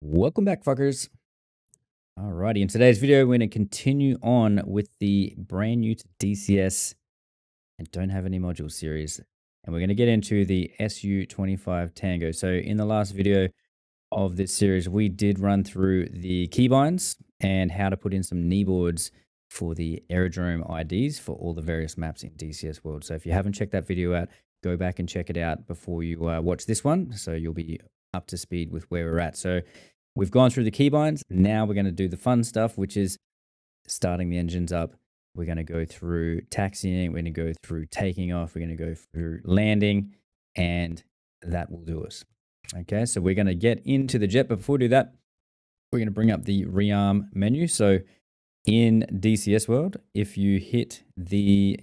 Welcome back, fuckers. Alrighty, in today's video, we're going to continue on with the brand new to DCS and don't have any module series. And we're going to get into the Su-25 Tango. So in the last video of this series, we did run through the keybinds and how to put in some kneeboards for the aerodrome IDs for all the various maps in DCS World. So if you haven't checked that video out, go back and check it out before you watch this one. So you'll be up to speed with where we're at. So we've gone through the keybinds. Now we're going to do the fun stuff, which is starting the engines up. We're going to go through taxiing. We're going to go through taking off. We're going to go through landing, and that will do us. Okay, so we're going to get into the jet. But before we do that, we're going to bring up the rearm menu. So in DCS World, if you hit the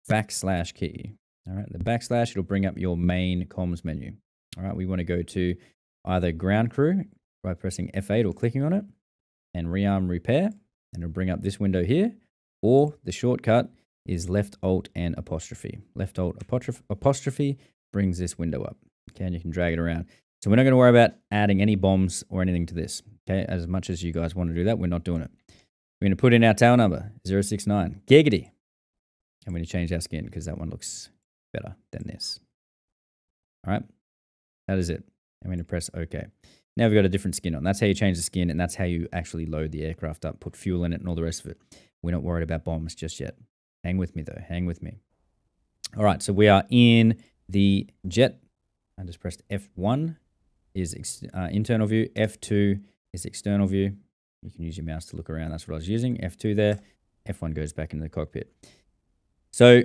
backslash key, all right, the backslash, it'll bring up your main comms menu. All right, we want to go to either ground crew by pressing F8 or clicking on it, and rearm repair, and it'll bring up this window here, or the shortcut is left alt and apostrophe. Left alt apostrophe brings this window up. Okay, and you can drag it around. So we're not going to worry about adding any bombs or anything to this. Okay, as much as you guys want to do that, we're not doing it. We're going to put in our tail number, 069. Giggity. I'm going to change our skin because that one looks better than this. All right, that is it. I'm going to press OK. Now we've got a different skin on. That's how you change the skin, and that's how you actually load the aircraft up, put fuel in it, and all the rest of it. We're not worried about bombs just yet. Hang with me, though. Hang with me. All right, so we are in the jet. I just pressed F1 is internal view. F2 is external view. You can use your mouse to look around. That's what I was using. F2 there. F1 goes back into the cockpit. So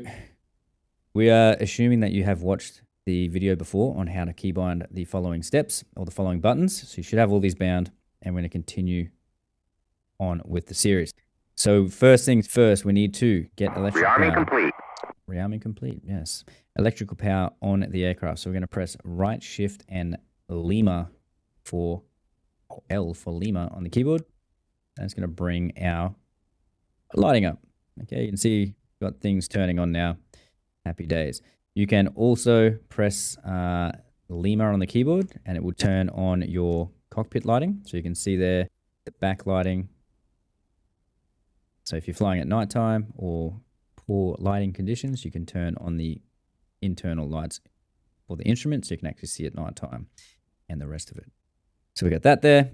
we are assuming that you have watched the video before on how to keybind the following steps or the following buttons. So you should have all these bound, and we're going to continue on with the series. So first things first, we need to get electrical power. Rearming complete. Rearming complete, yes. Electrical power on the aircraft. So we're going to press right shift and Lima for L for Lima on the keyboard. And it's going to bring our lighting up. Okay, you can see we've got things turning on now. Happy days. You can also press Lima on the keyboard, and it will turn on your cockpit lighting. So you can see there the back lighting. So if you're flying at nighttime or poor lighting conditions, you can turn on the internal lights for the instrument, so you can actually see at nighttime and the rest of it. So we got that there.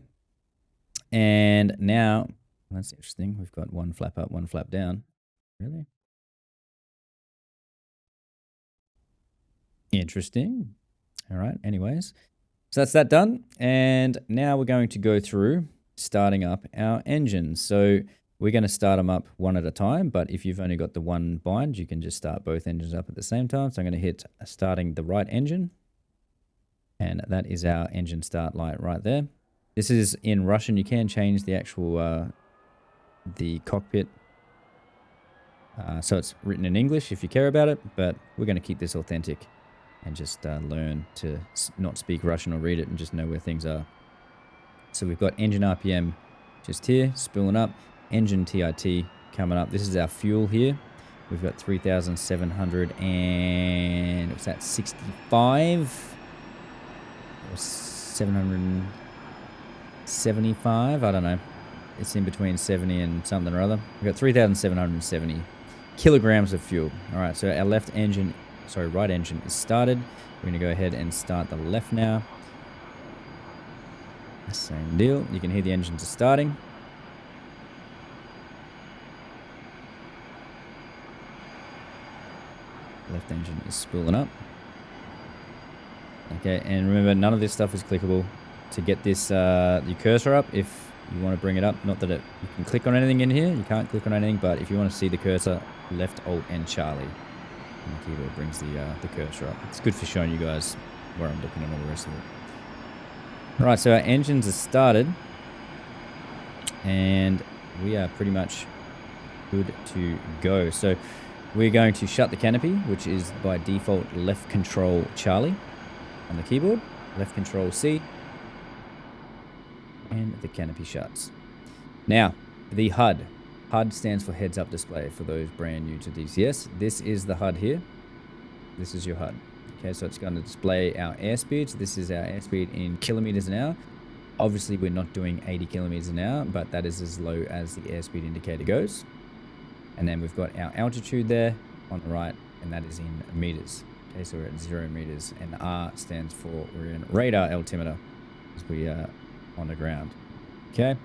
And now, that's interesting. We've got one flap up, one flap down. Really? Interesting. All right. Anyways, so that's that done. And now we're going to go through starting up our engines. So we're going to start them up one at a time. But if you've only got the one bind, you can just start both engines up at the same time. So I'm going to hit starting the right engine. And that is our engine start light right there. This is in Russian. You can change the actual the cockpit. So it's written in English if you care about it. But we're going to keep this authentic and just learn to not speak Russian or read it and just know where things are. So we've got engine RPM just here, spooling up. Engine TIT coming up. This is our fuel here. We've got 3,700 and what's that, 65? Or 775? I don't know. It's in between 70 and something or other. We've got 3,770 kilograms of fuel. All right, so our right engine is started. We're going to go ahead and start the left now. Same deal. You can hear the engines are starting. Left engine is spooling up. Okay, and remember, none of this stuff is clickable. To get this, your cursor up, if you want to bring it up, not that you can click on anything in here. You can't click on anything, but if you want to see the cursor, left alt and Charlie. And the keyboard brings the cursor up. It's good for showing you guys where I'm looking and all the rest of it. All right, so our engines are started, and we are pretty much good to go. So we're going to shut the canopy, which is by default left control Charlie on the keyboard, left control C, and the canopy shuts. Now, the HUD. HUD stands for heads up display for those brand new to DCS. This is the HUD here. This is your HUD. Okay, so it's going to display our airspeed. So this is our airspeed in kilometers an hour. Obviously, we're not doing 80 kilometers an hour, but that is as low as the airspeed indicator goes. And then we've got our altitude there on the right, and that is in meters. Okay, so we're at 0 meters, and R stands for we're in radar altimeter as we are on the ground. Okay,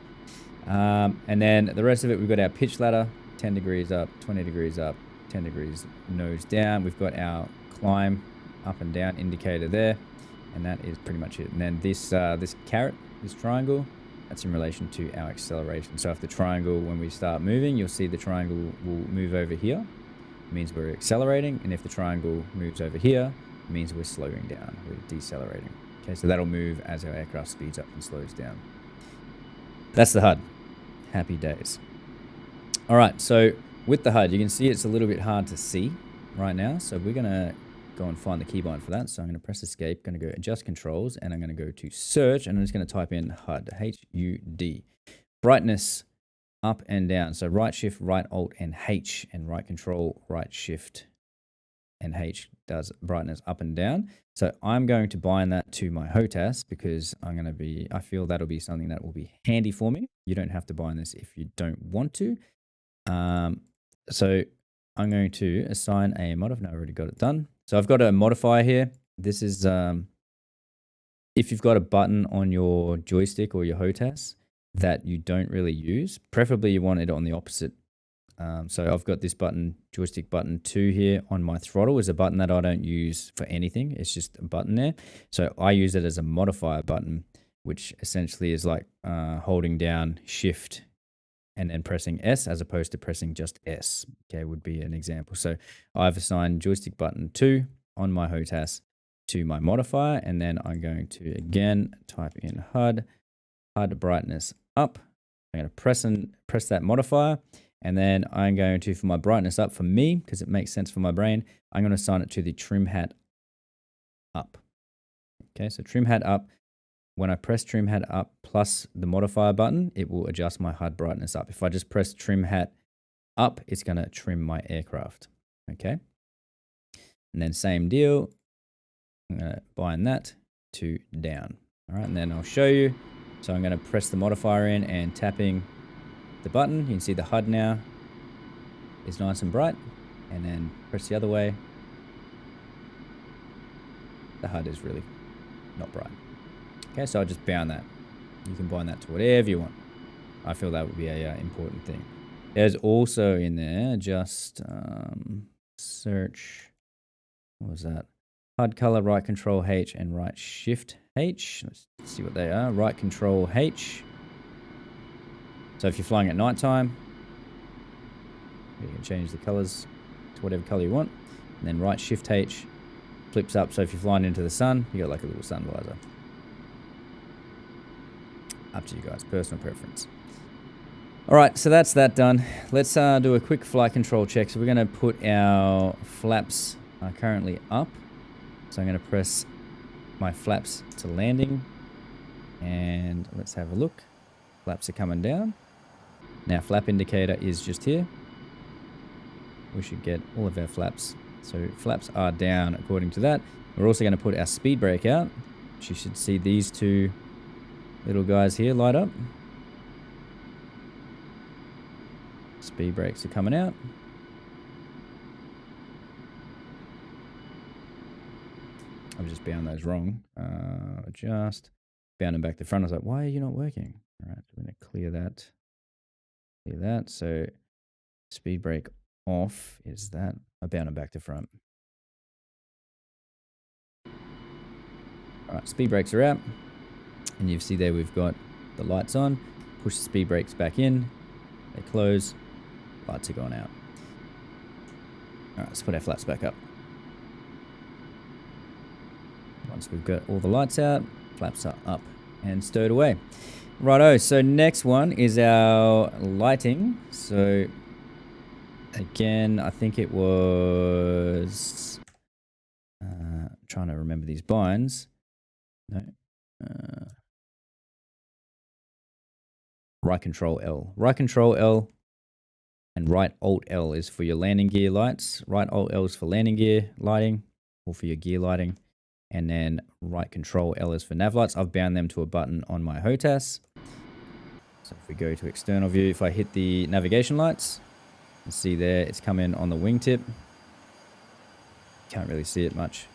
and then the rest of it, we've got our pitch ladder, 10 degrees up, 20 degrees up, 10 degrees nose down. We've got our climb up and down indicator there, and that is pretty much it. And then this this caret, this triangle, that's in relation to our acceleration. So if the triangle, when we start moving, you'll see the triangle will move over here. It means we're accelerating. And if the triangle moves over here, it means we're slowing down, we're decelerating. Okay, so that'll move as our aircraft speeds up and slows down. That's the HUD. Happy days. All right, so with the HUD, you can see it's a little bit hard to see right now. So we're going to go and find the keybind for that. So I'm going to press escape, going to go adjust controls, and I'm going to go to search, and I'm just going to type in HUD, H-U-D. Brightness up and down. So right shift, right alt, and H, and right control, right shift, and H does brightness up and down. So I'm going to bind that to my HOTAS because I feel that'll be something that will be handy for me. You don't have to bind this if you don't want to. So I'm going to assign a modifier. No, I already got it done. So I've got a modifier here. This is if you've got a button on your joystick or your HOTAS that you don't really use, preferably you want it on the opposite. So I've got this button, joystick button 2 here on my throttle is a button that I don't use for anything. It's just a button there. So I use it as a modifier button, which essentially is like holding down shift and then pressing S as opposed to pressing just S. Okay, would be an example. So I've assigned joystick button 2 on my HOTAS to my modifier, and then I'm going to again type in HUD brightness up. I'm going to press that modifier, and then I'm going to, for my brightness up for me, because it makes sense for my brain, I'm going to assign it to the trim hat up. Okay, so trim hat up. When I press trim hat up plus the modifier button, it will adjust my HUD brightness up. If I just press trim hat up, it's going to trim my aircraft. Okay. And then same deal. I'm going to bind that to down. All right. And then I'll show you. So I'm going to press the modifier in and tapping the button. You can see the HUD now is nice and bright. And then press the other way. The HUD is really not bright. Okay, so I'll just bound that. You can bind that to whatever you want. I feel that would be a important thing. There's also in there just search. What was that? HUD color, right control H, and right shift H. Let's see what they are. Right control H. So if you're flying at nighttime, you can change the colors to whatever color you want. And then right shift H flips up. So if you're flying into the sun, you got like a little sun visor. Up to you guys, personal preference. All right, so that's that done. Let's do a quick flight control check. So we're going to put our flaps currently up. So I'm going to press my flaps to landing. And let's have a look. Flaps are coming down. Now flap indicator is just here. We should get all of our flaps. So flaps are down according to that. We're also going to put our speed brake out. You should see these two little guys here light up. Speed brakes are coming out. I've just bound those wrong. Just bound them back to front. I was like, why are you not working? All right, so we're going to clear that. Clear that. So speed brake off is that. I bound them back to front. All right, speed brakes are out. And you see there we've got the lights on. Push the speed brakes back in. They close. Lights are gone out. All right, let's put our flaps back up. Once we've got all the lights out, flaps are up and stowed away. Righto, so next one is our lighting. So again, I think it was... trying to remember these binds. No. Right control L. Right control L and right alt L is for your landing gear lights. Right alt L is for landing gear lighting or for your gear lighting. and then right control L is for nav lights. I've bound them to a button on my HOTAS. So if we go to external view, if I hit the navigation lights, you can see there it's come in on the wingtip. Can't really see it much.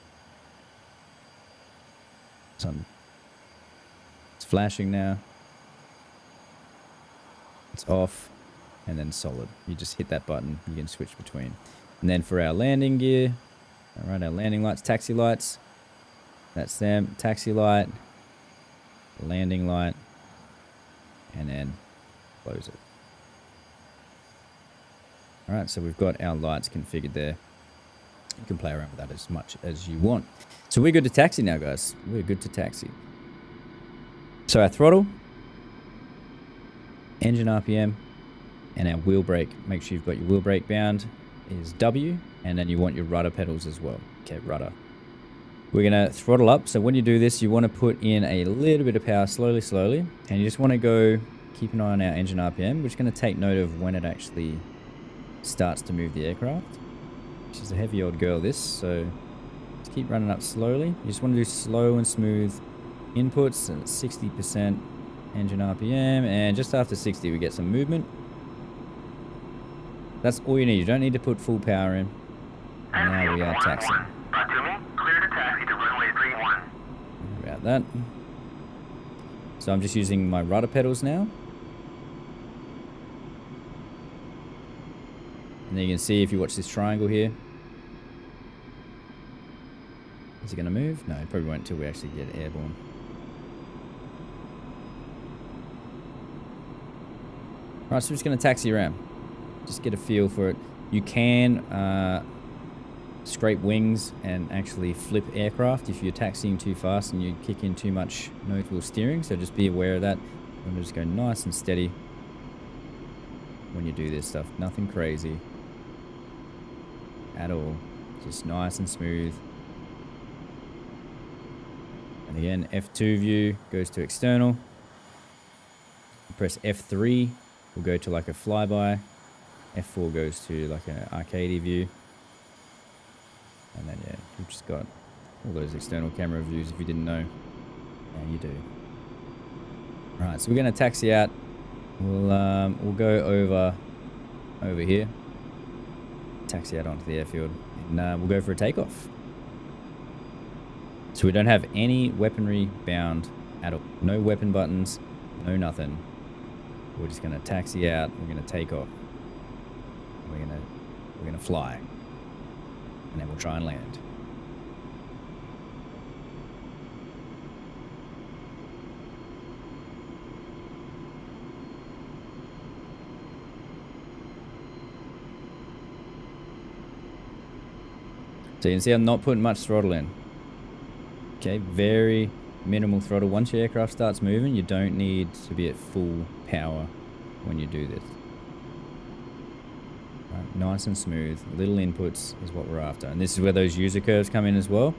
It's flashing now. It's off, and then solid. You just hit that button, you can switch between. And then for our landing gear, all right, our landing lights, taxi lights, that's them, taxi light, landing light, and then close it. All right, so we've got our lights configured there. You can play around with that as much as you want. So we're good to taxi now, guys. We're good to taxi. So our throttle, engine RPM, and our wheel brake. Make sure you've got your wheel brake bound is W, and then you want your rudder pedals as well. Okay, rudder. We're going to throttle up. So when you do this, you want to put in a little bit of power slowly, and you just want to go, keep an eye on our engine RPM. We're just going to take note of when it actually starts to move the aircraft. She's a heavy old girl, this, so just keep running up slowly. You just want to do slow and smooth inputs, and 60% engine RPM, and just after 60 we get some movement. That's all you need. You don't need to put full power in. And now we are taxiing. Clear to taxi to runway 31. About that. So I'm just using my rudder pedals now. And then you can see if you watch this triangle here. Is it going to move? No, it probably won't until we actually get airborne. Alright, so we're just going to taxi around. Just get a feel for it. You can scrape wings and actually flip aircraft if you're taxiing too fast and you kick in too much nose wheel steering. So just be aware of that. I'm just go nice and steady when you do this stuff. Nothing crazy at all. Just nice and smooth. And again, F2 view goes to external. Press F3, we'll go to like a flyby. F4 goes to like an arcade view. And then yeah, we've just got all those external camera views if you didn't know. And you do. Alright, so we're gonna taxi out. We'll go over here. Taxi out onto the airfield. And we'll go for a takeoff. So we don't have any weaponry bound at all. No weapon buttons, no nothing. We're just gonna taxi out, we're gonna take off. We're gonna fly. And then we'll try and land. So you can see I'm not putting much throttle in. Okay, very minimal throttle. Once your aircraft starts moving, you don't need to be at full power when you do this. Right, nice and smooth. Little inputs is what we're after. And this is where those user curves come in as well.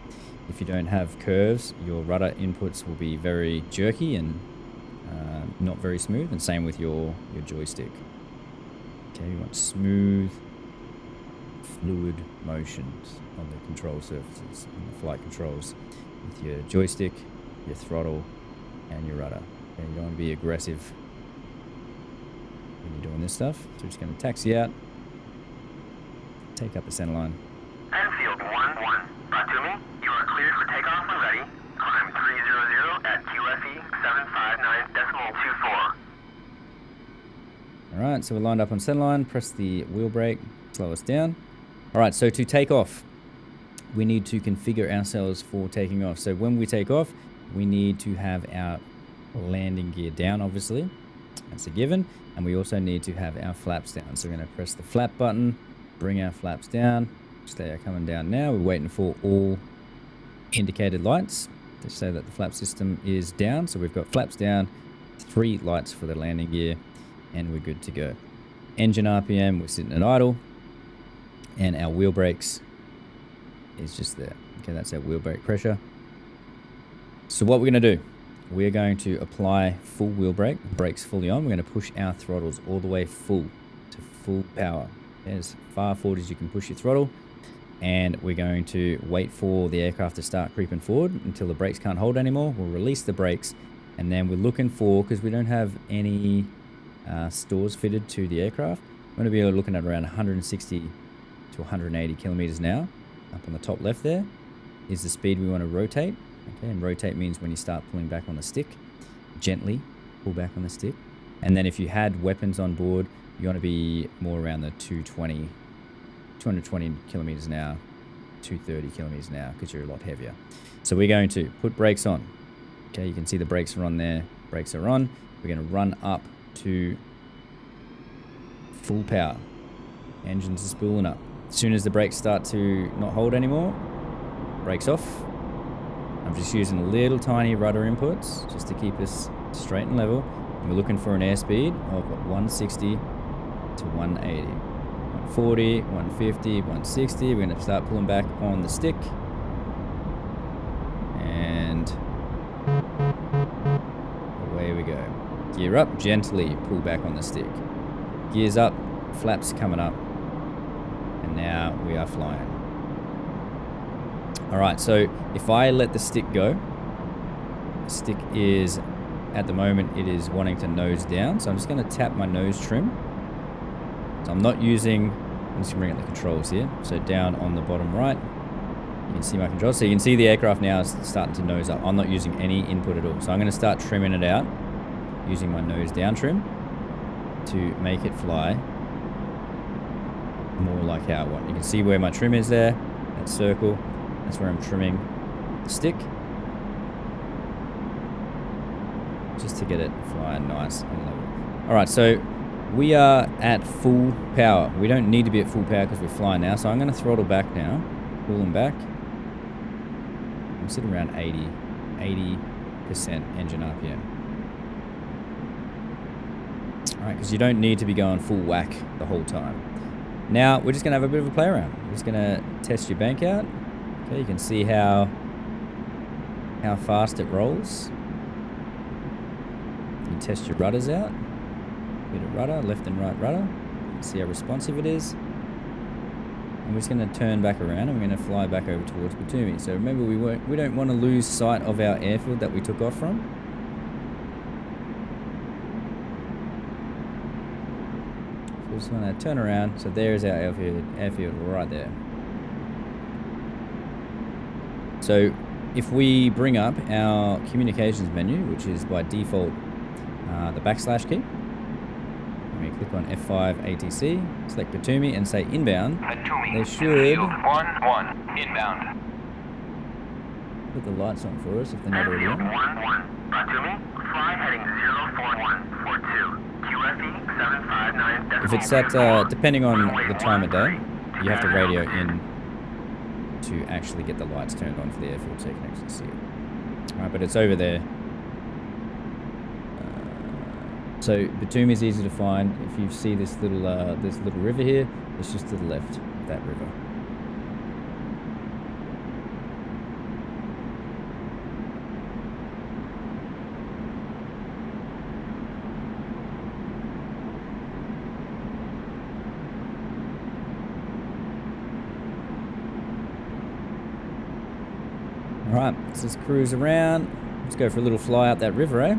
If you don't have curves, your rudder inputs will be very jerky and not very smooth. And same with your joystick. Okay, you want smooth, fluid motions on the control surfaces and the flight controls with your joystick, your throttle, and your rudder. Okay, you don't want to be aggressive when you're doing this stuff. So we're just going to taxi out, take up the center line. Enfield 1-1, brought to me. You are cleared for takeoff when ready. Climb 300 at QFE 759.24. Alright, so we're lined up on center line. Press the wheel brake, slow us down. Alright, so to take off, we need to configure ourselves for taking off. So when we take off, we need to have our landing gear down, obviously. That's a given. And we also need to have our flaps down. So we're going to press the flap button, bring our flaps down. They are coming down now. We're waiting for all indicated lights to say that the flap system is down. So we've got flaps down, 3 lights for the landing gear, and we're good to go. Engine RPM, we're sitting at idle. And our wheel brakes is just there. Okay, that's our wheel brake pressure. So what we're going to do, we're going to apply full wheel brake, brakes fully on. We're going to push our throttles all the way full to full power. Okay, as far forward as you can push your throttle. and we're going to wait for the aircraft to start creeping forward until the brakes can't hold anymore. We'll release the brakes, and then we're looking for, because we don't have any stores fitted to the aircraft, we're going to be looking at around 160 to 180 kilometers an hour. Up on the top left there is the speed we want to rotate. Okay, and rotate means when you start pulling back on the stick, gently pull back on the stick. And then if you had weapons on board, you want to be more around the 220 kilometers an hour, 230 kilometers an hour, because you're a lot heavier. So we're going to put brakes on. Okay, you can see the brakes are on there. Brakes are on. We're going to run up to full power. Engines are spooling up. As soon as the brakes start to not hold anymore, brakes off. I'm just using little tiny rudder inputs just to keep us straight and level. And we're looking for an airspeed of 160 to 180. 140, 150, 160. We're going to start pulling back on the stick. And away we go. Gear up, gently pull back on the stick. Gears up, flaps coming up. And now we are flying. Alright, so if I let the stick go, the stick is, at the moment, it is wanting to nose down. So I'm just going to tap my nose trim. So I'm not using, I'm just going to bring up the controls here. So down on the bottom right, you can see my controls. So you can see the aircraft now is starting to nose up. I'm not using any input at all. So I'm going to start trimming it out using my nose down trim to make it fly more like how I want. You can see where my trim is there, that circle. That's where I'm trimming the stick, just to get it flying nice and level. Alright, so we are at full power. We don't need to be at full power because we're flying now, so I'm going to throttle back now, pull them back. I'm sitting around 80% engine RPM. Alright, because you don't need to be going full whack the whole time. Now, we're just going to have a bit of a play around. We're just going to test your bank out. Okay, you can see how fast it rolls. You can test your rudders out. Bit of rudder, left and right rudder. See how responsive it is. And we're just going to turn back around and we're going to fly back over towards Batumi. So remember, we don't want to lose sight of our airfield that we took off from. So we just want to turn around. So there's our airfield right there. So if we bring up our communications menu, which is by default the / key, and we click on F5 ATC, select Batumi and say inbound, they should 1-1 inbound. put the lights on for us if they're not already on. 1-1 Batumi, fly heading 04142, QFE 759. If it's at, depending on the time of day, you have to radio in to actually get the lights turned on for the airfield so you can actually see it. Alright, but it's over there. So Batumi is easy to find. If you see this little river here, it's just to the left of that river. Alright, let's just cruise around. Let's go for a little fly up that river, eh?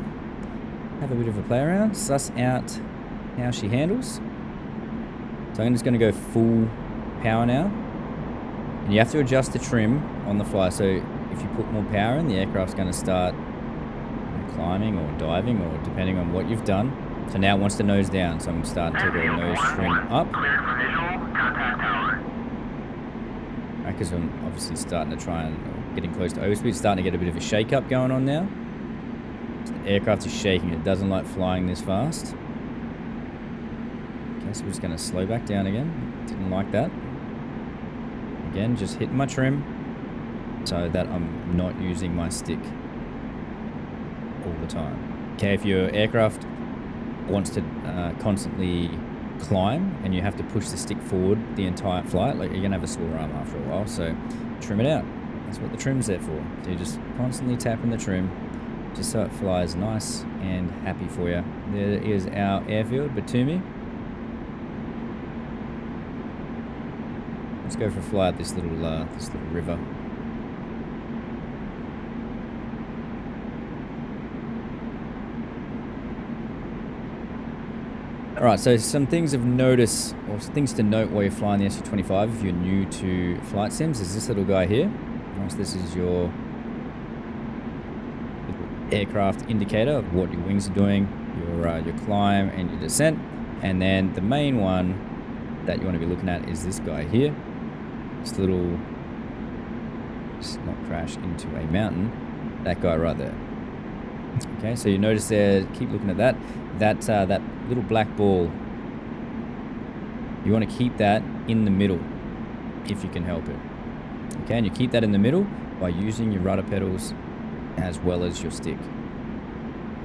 Have a bit of a play around, suss out how she handles. So I'm just going to go full power now. And you have to adjust the trim on the fly. So if you put more power in, the aircraft's going to start climbing or diving or depending on what you've done. So now it wants to nose down. So I'm starting to go nose trim up. Cleared for visual, contact tower. Because I'm obviously starting to try and getting close to overspeed, starting to get a bit of a shake up going on now. So the aircraft is shaking, it doesn't like flying this fast. Okay, so we're just going to slow back down again. Didn't like that. Again, just hitting my trim so that I'm not using my stick all the time. Okay, if your aircraft wants to constantly climb and you have to push the stick forward the entire flight, like you're going to have a sore arm after a while, so trim it out. That's what the trim's there for. So you're just constantly tapping the trim just so it flies nice and happy for you. There is our airfield, Batumi. Let's go for a fly at this little river. All right, so some things of notice, or things to note while you're flying the Su-25 if you're new to flight sims, is this little guy here. So this is your aircraft indicator of what your wings are doing, your climb and your descent. And then the main one that you want to be looking at is this guy here. This little, just not crash into a mountain, that guy right there. Okay, so you notice there, keep looking at that little black ball. You want to keep that in the middle if you can help it. Okay, and you keep that in the middle by using your rudder pedals as well as your stick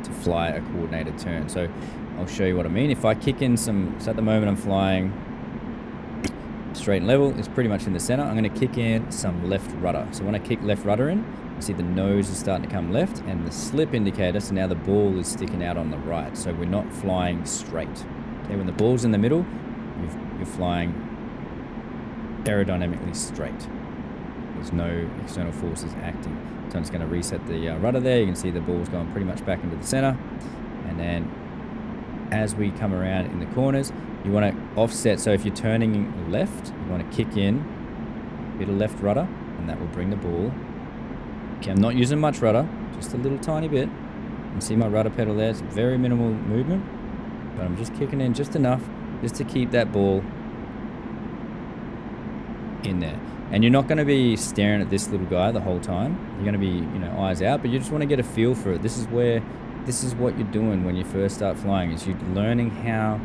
to fly a coordinated turn. So I'll show you what I mean. If I kick in some, so at the moment I'm flying straight and level, it's pretty much in the center. I'm going to kick in some left rudder. So when I kick left rudder in, you see the nose is starting to come left and the slip indicator, so now the ball is sticking out on the right. So we're not flying straight. Okay, when the ball's in the middle, you're flying aerodynamically straight. There's no external forces acting. So I'm just going to reset the rudder there. You can see the ball's going pretty much back into the center. And then as we come around in the corners, you want to offset. So if you're turning left, you want to kick in a bit of left rudder, and that will bring the ball. Okay, I'm not using much rudder, just a little tiny bit. You can see my rudder pedal there. It's very minimal movement, but I'm just kicking in just enough just to keep that ball in there. And you're not going to be staring at this little guy the whole time. You're going to be, eyes out, but you just want to get a feel for it. This is what you're doing when you first start flying, is you're learning how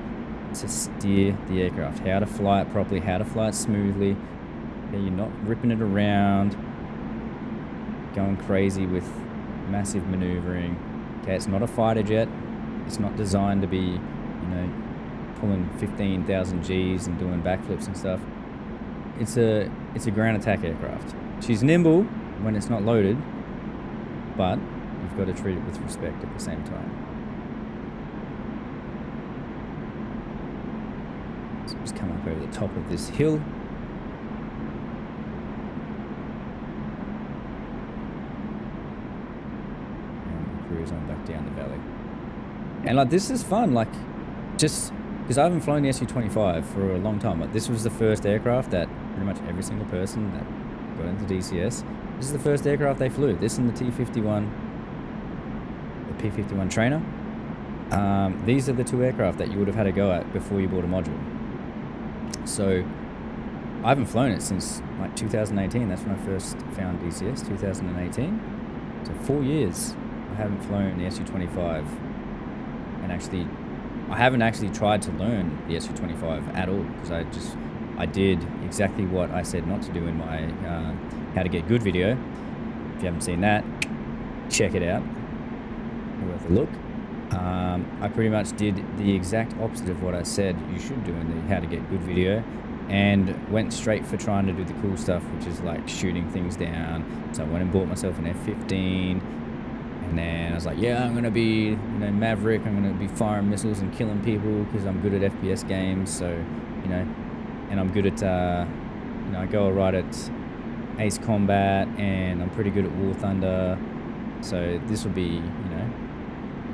to steer the aircraft, how to fly it properly, how to fly it smoothly. Okay, you're not ripping it around, going crazy with massive maneuvering. Okay, it's not a fighter jet. It's not designed to be, pulling 15,000 Gs and doing backflips and stuff. It's a ground attack aircraft. She's nimble when it's not loaded, but you've got to treat it with respect at the same time. So just come up over the top of this hill. And cruise on back down the valley. And this is fun, just because I haven't flown the Su-25 for a long time. This was the first aircraft that pretty much every single person that got into DCS, this is the first aircraft they flew. This and the T-51, the P-51 trainer. These are the two aircraft that you would have had to go at before you bought a module. So I haven't flown it since 2018. That's when I first found DCS, 2018. So 4 years I haven't flown the Su-25, and I haven't actually tried to learn the Su-25 at all, because I did exactly what I said not to do in my How to Get Good video. If you haven't seen that, check it out. Worth a look. I pretty much did the exact opposite of what I said you should do in the How to Get Good video, and went straight for trying to do the cool stuff, which is like shooting things down. So I went and bought myself an F-15. And then I was like, yeah, I'm going to be, Maverick. I'm going to be firing missiles and killing people because I'm good at FPS games. So, and I'm good at, I go all right at Ace Combat, and I'm pretty good at War Thunder. So this will be,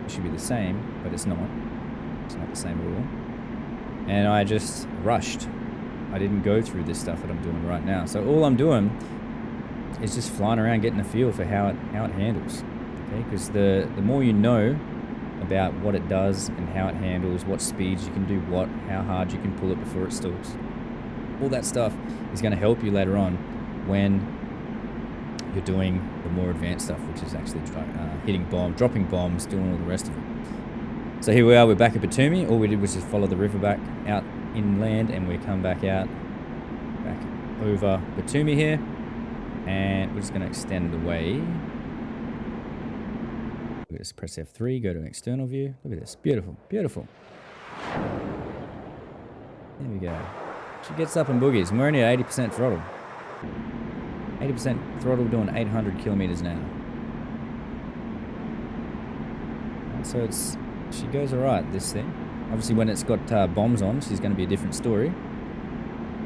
it should be the same, but it's not. It's not the same at all. And I just rushed. I didn't go through this stuff that I'm doing right now. So all I'm doing is just flying around, getting a feel for how it handles. Because the more you know about what it does and how it handles, what speeds you can do what, how hard you can pull it before it stalls, all that stuff is going to help you later on when you're doing the more advanced stuff, which is actually hitting bombs, dropping bombs, doing all the rest of it. So here we are, we're back at Batumi. All we did was just follow the river back out inland, and we come back out, back over Batumi here, and we're just going to extend away. We just press F3, go to an external view. Look at this, beautiful, beautiful. There we go. She gets up and boogies, and we're only at 80% throttle. 80% throttle doing 800 kilometers an hour. And so she goes all right, this thing. Obviously when it's got bombs on, she's going to be a different story,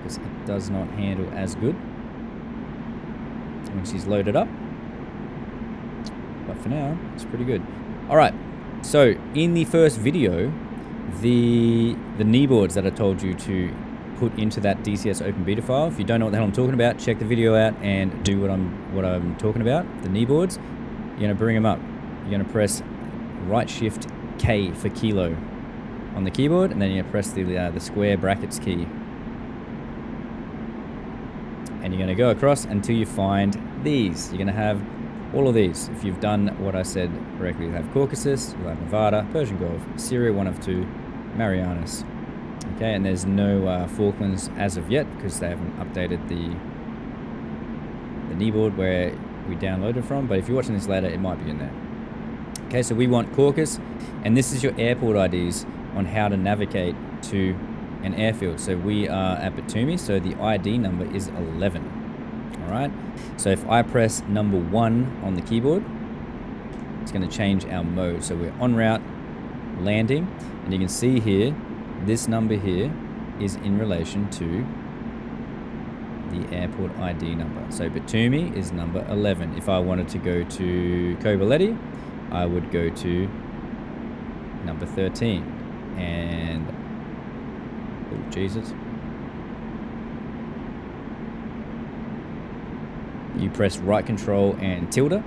because it does not handle as good when she's loaded up. But for now, it's pretty good. All right. So in the first video, the Kneeboards that I told you to put into that DCS open beta file. If you don't know what the hell I'm talking about, check the video out and do what I'm talking about. The Kneeboards, you're gonna bring them up. You're gonna press right shift K for kilo on the keyboard, and then you're gonna press the square brackets key, and you're gonna go across until you find these. You're gonna have all of these. If you've done what I said correctly, you'll have Caucasus, you'll have Nevada, Persian Gulf, Syria 1 of 2, Marianas. Okay, and there's no Falklands as of yet because they haven't updated the Kneeboard where we downloaded from, but if you're watching this later, it might be in there. Okay, so we want Caucasus, and this is your airport IDs on how to navigate to an airfield. So we are at Batumi, so the ID number is 11. All right, so if I press number 1 on the keyboard, it's going to change our mode. So we're en route, landing, and you can see here, this number here is in relation to the airport ID number. So Batumi is number 11. If I wanted to go to Kobaleti, I would go to number 13. And, oh Jesus. You press right control and tilde,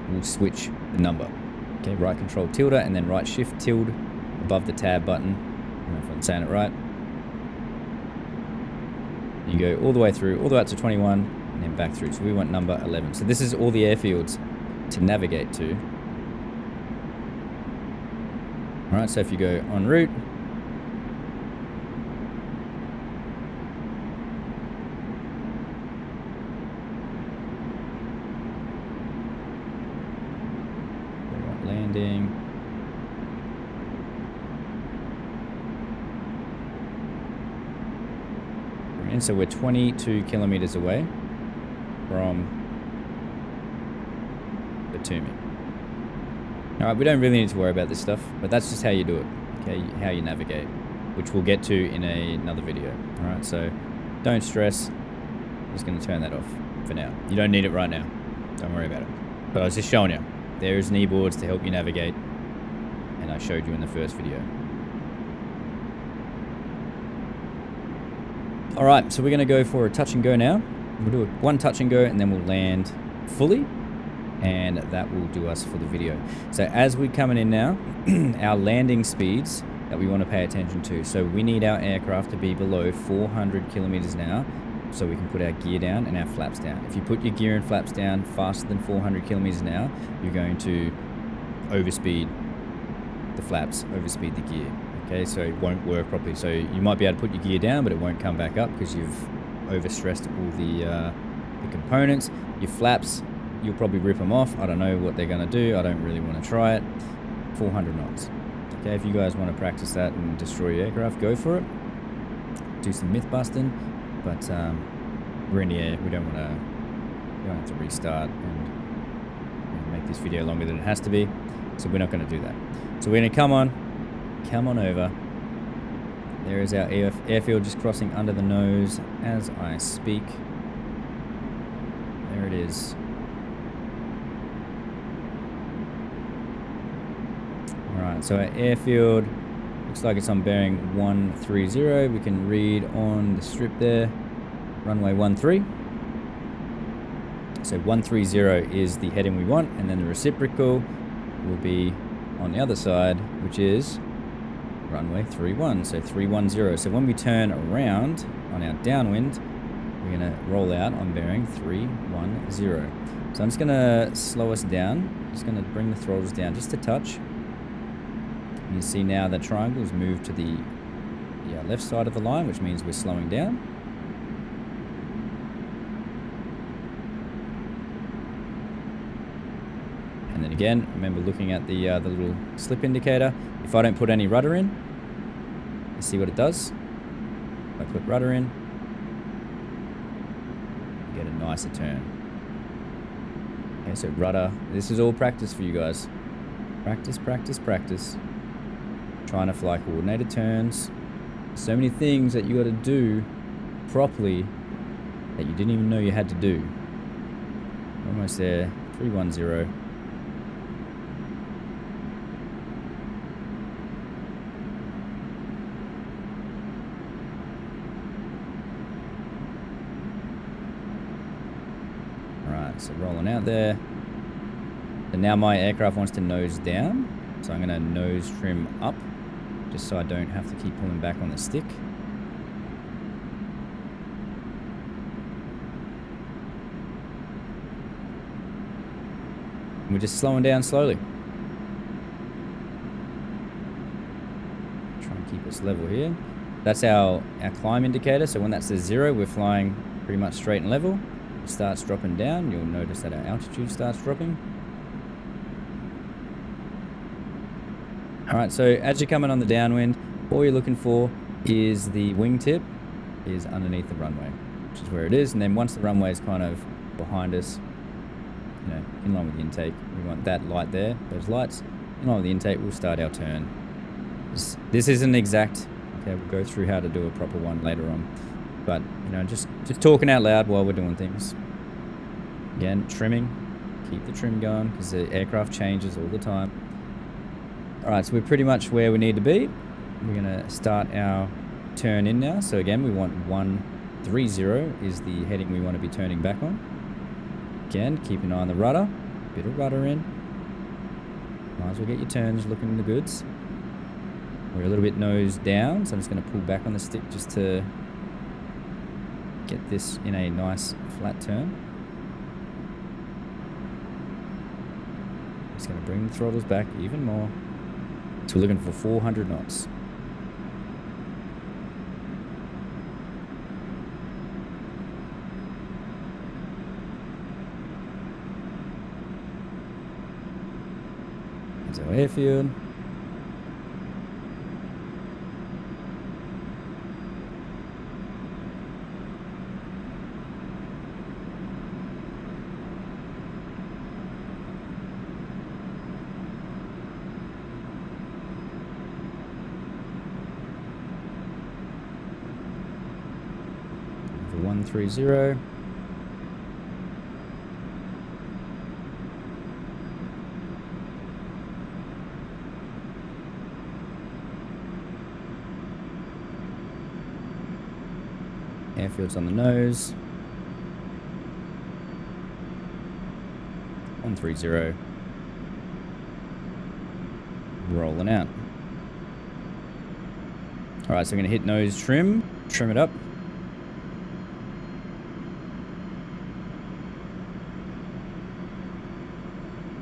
we'll switch the number. Okay, right control tilde and then right shift tilde above the tab button. I don't know if I'm saying it right. You go all the way through, all the way up to 21, and then back through. So we want number 11. So this is all the airfields to navigate to. All right, so if you go en route, landing. And so we're 22 kilometers away from Batumi. All right, we don't really need to worry about this stuff, but that's just how you do it, okay? How you navigate, which we'll get to in another video. All right, so don't stress. I'm just going to turn that off for now. You don't need it right now. Don't worry about it. But I was just showing you. There's Kneeboards to help you navigate, and I showed you in the first video. All right, so we're going to go for a touch and go now. We'll do one touch and go, and then we'll land fully, and that will do us for the video. So as we're coming in now, our landing speeds that we want to pay attention to. So we need our aircraft to be below 400 kilometers an hour so we can put our gear down and our flaps down. If you put your gear and flaps down faster than 400 kilometers an hour, you're going to overspeed the flaps, overspeed the gear. Okay, so it won't work properly. So you might be able to put your gear down, but it won't come back up because you've overstressed all the components. Your flaps, you'll probably rip them off. I don't know what they're going to do. I don't really want to try it. 400 knots. Okay, if you guys want to practice that and destroy your aircraft, go for it. Do some myth busting, but we're in the air. We don't have to restart and make this video longer than it has to be. So we're not going to do that. So we're going to come on over. There is our airfield just crossing under the nose as I speak. There it is. Alright, so our airfield looks like it's on bearing 130. We can read on the strip there, runway 13. So 130 is the heading we want, and then the reciprocal will be on the other side, which is runway 31, so 310. So when we turn around on our downwind, we're going to roll out on bearing 310. So I'm just going to slow us down. Just going to bring the throttles down just a touch. And you see now the triangle has moved to the left side of the line, which means we're slowing down. And then again, remember looking at the little slip indicator. If I don't put any rudder in, you see what it does. If I put rudder in, you get a nicer turn. Okay, so rudder. This is all practice for you guys. Practice, practice, practice. Trying to fly coordinated turns So many things that you got to do properly that you didn't even know you had to do. Almost there. 310. Alright, so rolling out there. And now my aircraft wants to nose down. So I'm going to nose trim up, just so I don't have to keep pulling back on the stick. And we're just slowing down slowly. Try and keep us level here. That's our climb indicator. So when that says 0, we're flying pretty much straight and level. It starts dropping down. You'll notice that our altitude starts dropping. Alright, so as you're coming on the downwind, all you're looking for is the wingtip is underneath the runway, which is where it is. And then once the runway is kind of behind us, you know, in line with the intake, we want that light there, those lights. In line with the intake, we'll start our turn. This isn't exact. Okay, we'll go through how to do a proper one later on. But, you know, just talking out loud while we're doing things. Again, trimming. Keep the trim going because the aircraft changes all the time. Alright, so we're pretty much where we need to be. We're going to start our turn in now. So again, we want 130 is the heading we want to be turning back on. Again, keep an eye on the rudder. Bit of rudder in. Might as well get your turns looking the goods. We're a little bit nose down, so I'm just going to pull back on the stick just to get this in a nice flat turn. Just going to bring the throttles back even more. So we're looking for 400 knots. There's our airfield. For 130. Airfield's on the nose. 130. Rolling out. Alright, so I'm going to hit nose trim. Trim it up.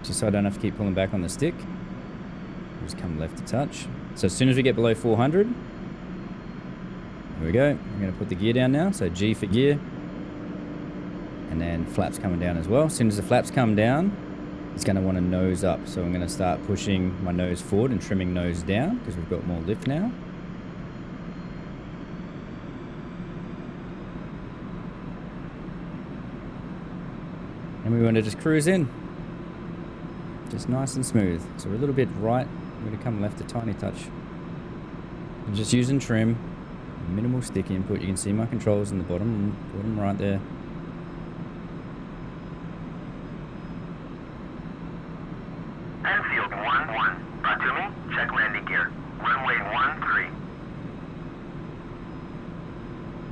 Just so I don't have to keep pulling back on the stick. Just come left a touch. So as soon as we get below 400, there we go. I'm going to put the gear down now. So G for gear. And then flaps coming down as well. As soon as the flaps come down, it's going to want to nose up. So I'm going to start pushing my nose forward and trimming nose down because we've got more lift now. And we want to just cruise in. Just nice and smooth. So we're a little bit right. We're going to come left a tiny touch. I'm just using trim. Minimal stick input. You can see my controls in the bottom right there. Enfield 1-1. Batumi, check landing gear. Runway 13.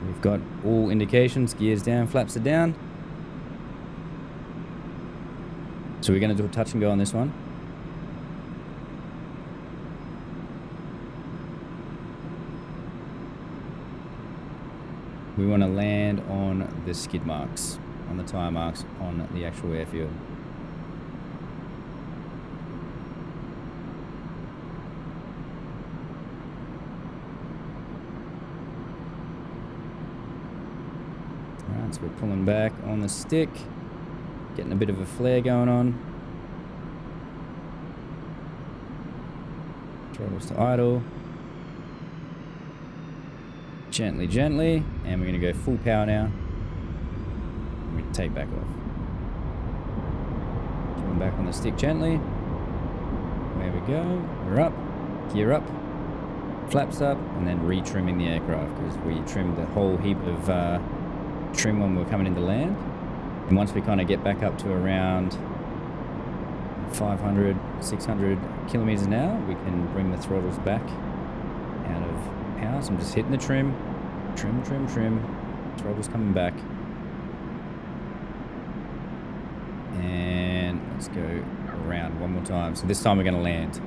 We've got all indications. Gears down, flaps are down. So we're going to do a touch and go on this one. We want to land on the skid marks, on the tire marks on the actual airfield. Alright, so we're pulling back on the stick, getting a bit of a flare going on. Throttles to idle. Gently, gently, and we're going to go full power now. We're going to take back off. Turn back on the stick gently. There we go. We're up. Gear up. flaps up, and then re-trimming the aircraft, because we trimmed a whole heap of trim when we were coming into land. And once we kind of get back up to around 500, 600 kilometers an hour, we can bring the throttles back out of power. So I'm just hitting the trim, trim, throttles coming back. And let's go around one more time. So this time we're going to land.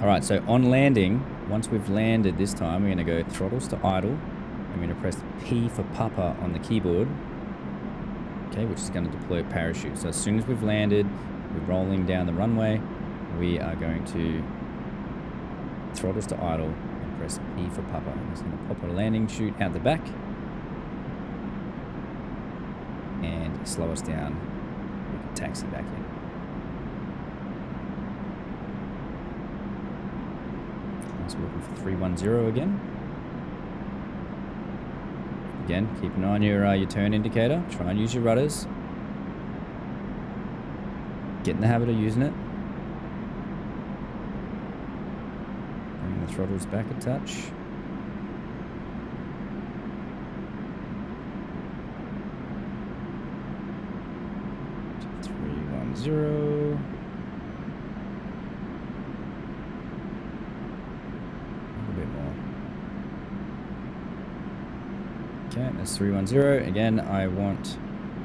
Alright, so on landing, once we've landed this time, we're going to go throttles to idle. I'm going to press P for Papa on the keyboard. Okay, which is going to deploy a parachute. So as soon as we've landed, we're rolling down the runway, we are going to throttles to idle and press P for Papa. I'm just going to pop a landing chute out the back and slow us down. We can taxi back in. So we're looking for 310 again. Again, keep an eye on your turn indicator. Try and use your rudders. Get in the habit of using it. Bring the throttles back a touch. Zero. A little bit more. Okay, that's 310. Again, I want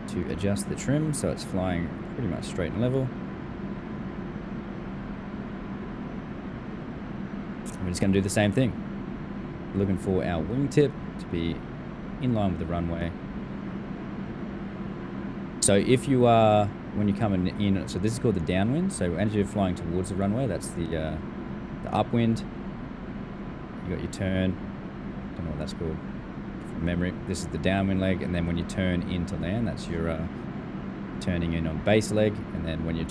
to adjust the trim so it's flying pretty much straight and level. We're just going to do the same thing. We're looking for our wingtip to be in line with the runway. So if you are, when you're coming in, so this is called the downwind. So as you're flying towards the runway, that's the upwind. You got your turn. Don't know what that's called from memory. This is the downwind leg, and then when you turn into land, that's your turning in on base leg, and then when you're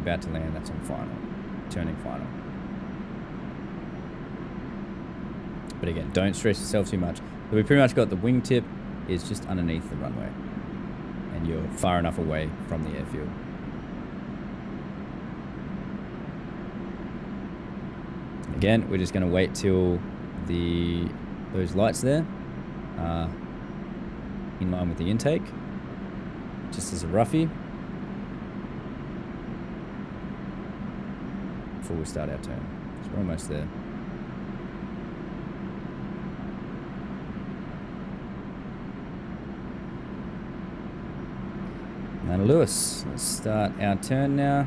about to land, that's on final, turning final. But again, don't stress yourself too much. So we pretty much got the wingtip is just underneath the runway, and you're far enough away from the airfield. Again, we're just going to wait till those lights there are in line with the intake, just as a roughie, before we start our turn. So we're almost there. Now Lewis, let's start our turn now.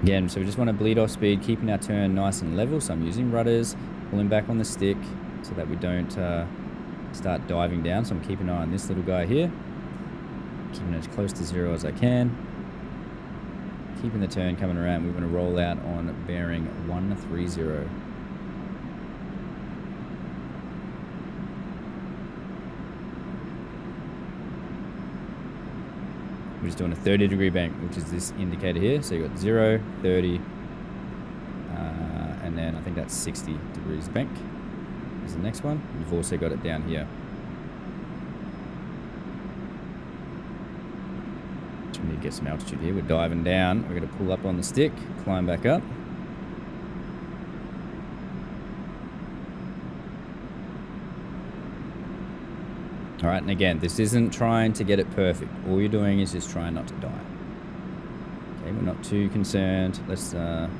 Again, so we just want to bleed off speed, keeping our turn nice and level. So I'm using rudders, pulling back on the stick so that we don't start diving down. So I'm keeping an eye on this little guy here, keeping it as close to zero as I can. Keeping the turn coming around. We want to roll out on bearing 130. We're just doing a 30-degree bank, which is this indicator here. So you got 0, 30, and then I think that's 60 degrees bank is the next one. You've also got it down here. So we need to get some altitude here. We're diving down. We're going to pull up on the stick, climb back up. All right, and again, this isn't trying to get it perfect. All you're doing is just trying not to die. Okay, we're not too concerned. Let's come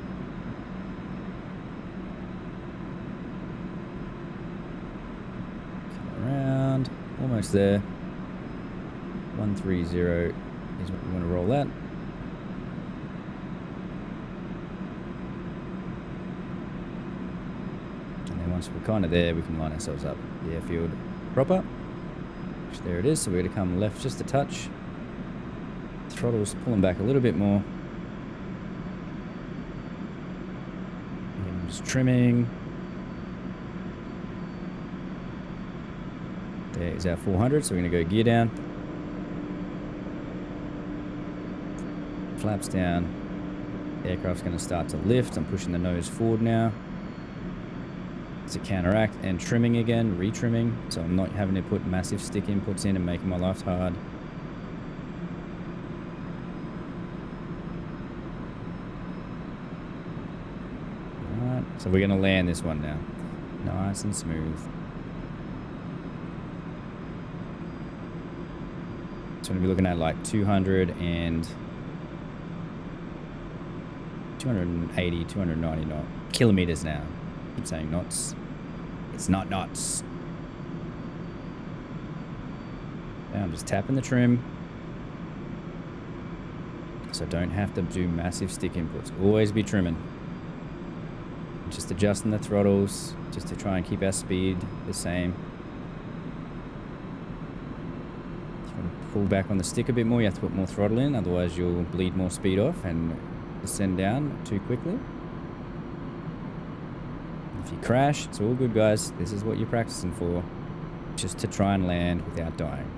around, almost there. 130 is what we want to roll out. And then once we're kind of there, we can line ourselves up the airfield proper. There it is, so we're going to come left just a touch. Throttle's pulling back a little bit more. And just trimming. There's our 400, so we're going to go gear down. Flaps down. Aircraft's going to start to lift. I'm pushing the nose forward now to counteract, and trimming again, retrimming, so I'm not having to put massive stick inputs in and making my life hard. So we're going to land this one now. Nice and smooth. So we're going to be looking at like 280, 290 kilometers now. I keep saying knots. It's not knots. Now I'm just tapping the trim. So don't have to do massive stick inputs. Always be trimming. Just adjusting the throttles just to try and keep our speed the same. If you want to pull back on the stick a bit more, you have to put more throttle in, otherwise you'll bleed more speed off and descend down too quickly. If you crash, it's all good, guys. This is what you're practicing for, just to try and land without dying.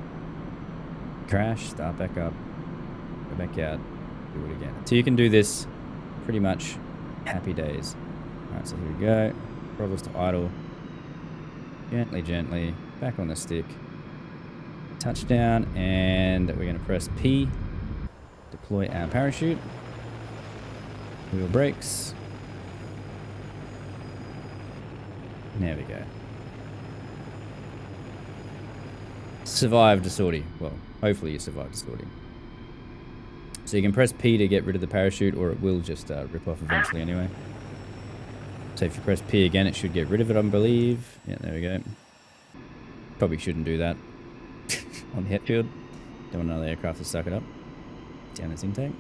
Crash, start back up, go back out, do it again. So you can do this pretty much happy days. Alright, so here we go. Throttles to idle. Gently, gently. Back on the stick. Touchdown. And we're going to press P. Deploy our parachute. Wheel brakes. There we go. Survived a sortie. Well, hopefully you survived a sortie. So you can press P to get rid of the parachute, or it will just rip off eventually anyway. So if you press P again, it should get rid of it, I believe. Yeah, there we go. Probably shouldn't do that on the airfield. Don't want another aircraft to suck it up. Down its intake.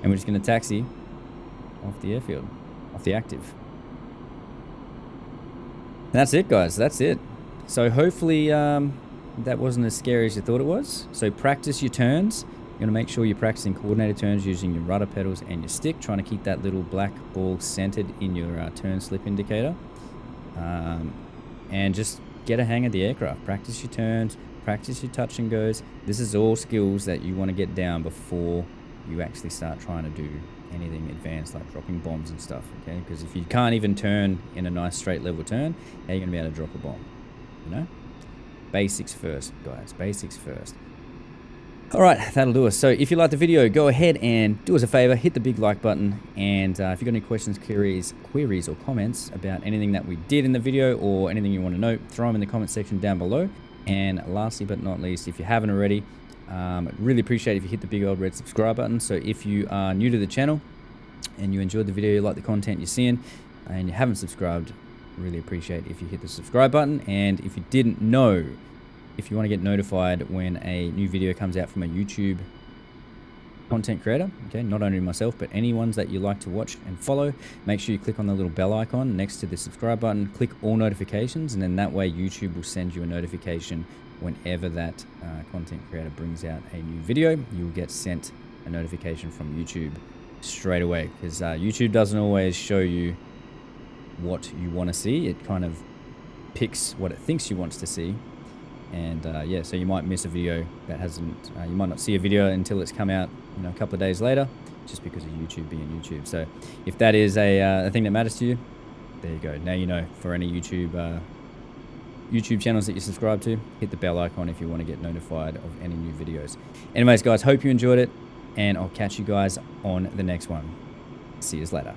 And we're just going to taxi off the airfield, off the active. And that's it, guys. That's it. So hopefully that wasn't as scary as you thought it was. So practice your turns. You're going to make sure you're practicing coordinated turns using your rudder pedals and your stick, trying to keep that little black ball centered in your turn slip indicator. And just get a hang of the aircraft. Practice your turns, practice your touch and goes. This is all skills that you want to get down before you actually start trying to do anything advanced like dropping bombs and stuff, okay? Because if you can't even turn in a nice straight level turn, how are you going to be able to drop a bomb, you know? Basics first, guys, basics first. All right, that'll do us. So if you liked the video, go ahead and do us a favor, hit the big like button. And if you've got any questions, queries or comments about anything that we did in the video or anything you want to know, throw them in the comment section down below. And lastly but not least, if you haven't already, I'd really appreciate if you hit the big old red subscribe button. So if you are new to the channel and you enjoyed the video, you like the content you're seeing, and you haven't subscribed, really appreciate if you hit the subscribe button. And if you didn't know, if you want to get notified when a new video comes out from a YouTube content creator, okay, not only myself, but any ones that you like to watch and follow, make sure you click on the little bell icon next to the subscribe button, click all notifications, and then that way YouTube will send you a notification whenever that content creator brings out a new video. You'll get sent a notification from YouTube straight away, because YouTube doesn't always show you what you want to see. It kind of picks what it thinks you wants to see. And yeah, so you might miss a video that hasn't, you might not see a video until it's come out, you know, a couple of days later, just because of YouTube being YouTube. So if that is a thing that matters to you, there you go. Now you know. For any YouTube channels that you subscribe to, hit the bell icon if you want to get notified of any new videos. Anyways, guys, hope you enjoyed it, and I'll catch you guys on the next one. See you later.